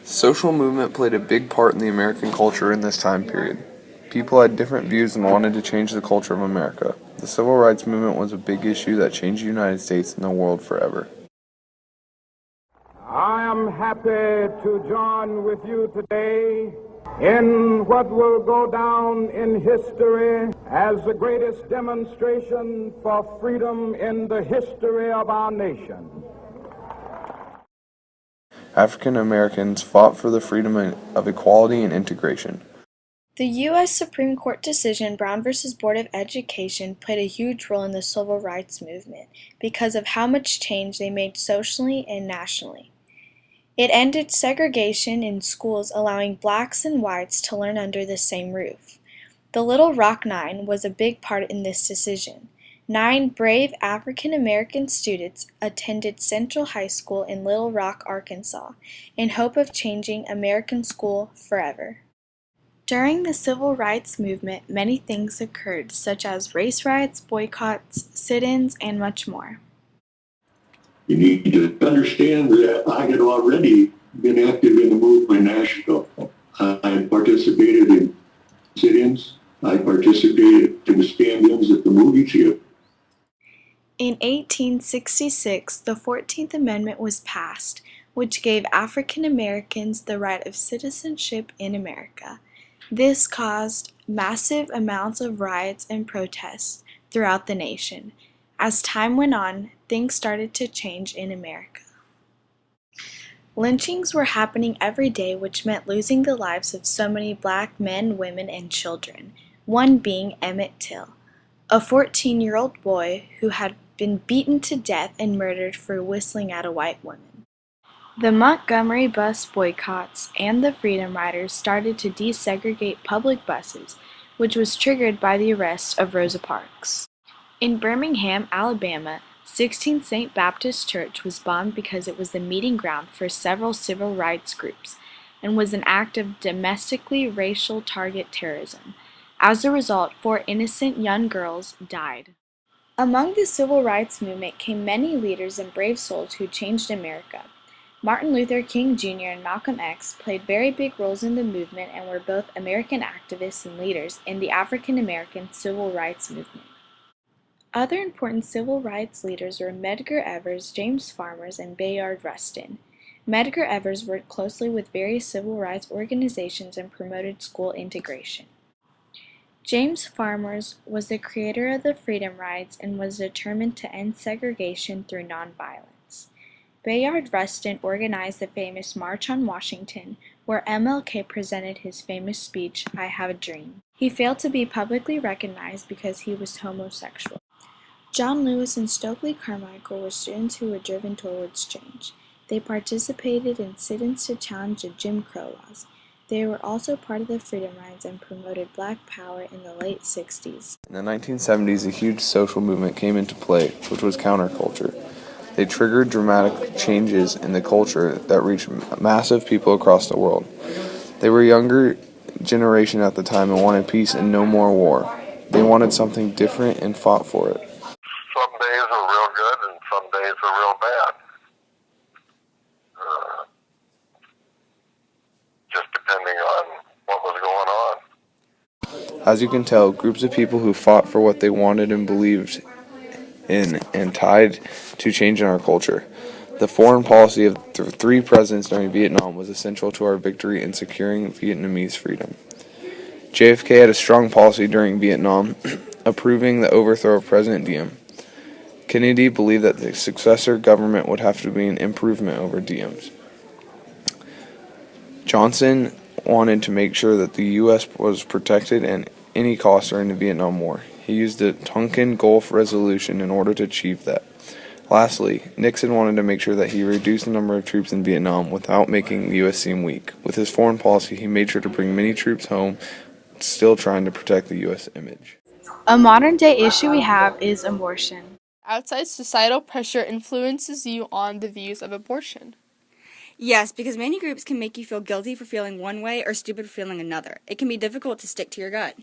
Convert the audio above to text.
Social movement played a big part in the American culture in this time period. People had different views and wanted to change the culture of America. The civil rights movement was a big issue that changed the United States and the world forever. I am happy to join with you today in what will go down in history as the greatest demonstration for freedom in the history of our nation. African Americans fought for the freedom of equality and integration. The U.S. Supreme Court decision Brown v. Board of Education played a huge role in the civil rights movement because of how much change they made socially and nationally. It ended segregation in schools, allowing blacks and whites to learn under the same roof. The Little Rock Nine was a big part in this decision. 9 brave African American students attended Central High School in Little Rock, Arkansas, in hope of changing American school forever. During the civil rights movement, many things occurred, such as race riots, boycotts, sit-ins, and much more. You need to understand that I had already been active in the movement in Nashville. I participated in sit-ins. I participated in the stand-ins at the movie theater. In 1866, the 14th Amendment was passed, which gave African Americans the right of citizenship in America. This caused massive amounts of riots and protests throughout the nation. As time went on, things started to change in America. Lynchings were happening every day, which meant losing the lives of so many black men, women, and children, one being Emmett Till, a 14-year-old boy who had been beaten to death and murdered for whistling at a white woman. The Montgomery bus boycotts and the Freedom Riders started to desegregate public buses, which was triggered by the arrest of Rosa Parks. In Birmingham, Alabama, 16th St. Baptist Church was bombed because it was the meeting ground for several civil rights groups and was an act of domestically racial target terrorism. As a result, 4 innocent young girls died. Among the civil rights movement came many leaders and brave souls who changed America. Martin Luther King Jr. and Malcolm X played very big roles in the movement and were both American activists and leaders in the African American civil rights movement. Other important civil rights leaders were Medgar Evers, James Farmers, and Bayard Rustin. Medgar Evers worked closely with various civil rights organizations and promoted school integration. James Farmers was the creator of the Freedom Rides and was determined to end segregation through nonviolence. Bayard Rustin organized the famous March on Washington, where MLK presented his famous speech, "I Have a Dream." He failed to be publicly recognized because he was homosexual. John Lewis and Stokely Carmichael were students who were driven towards change. They participated in sit-ins to challenge the Jim Crow laws. They were also part of the Freedom Rides and promoted Black Power in the late 60s. In the 1970s, a huge social movement came into play, which was counterculture. They triggered dramatic changes in the culture that reached massive people across the world. They were a younger generation at the time and wanted peace and no more war. They wanted something different and fought for it. Some days are real good and some days are real bad. Just depending on what was going on. As you can tell, groups of people who fought for what they wanted and believed in and tied to change in our culture. The foreign policy of the 3 presidents during Vietnam was essential to our victory in securing Vietnamese freedom. JFK had a strong policy during Vietnam, approving the overthrow of President Diem. Kennedy believed that the successor government would have to be an improvement over Diem's. Johnson wanted to make sure that the U.S. was protected at any cost during the Vietnam War. He used the Tonkin Gulf Resolution in order to achieve that. Lastly, Nixon wanted to make sure that he reduced the number of troops in Vietnam without making the U.S. seem weak. With his foreign policy, he made sure to bring many troops home, still trying to protect the U.S. image. A modern-day issue we have is abortion. Outside societal pressure influences you on the views of abortion. Yes, because many groups can make you feel guilty for feeling one way or stupid for feeling another. It can be difficult to stick to your gut.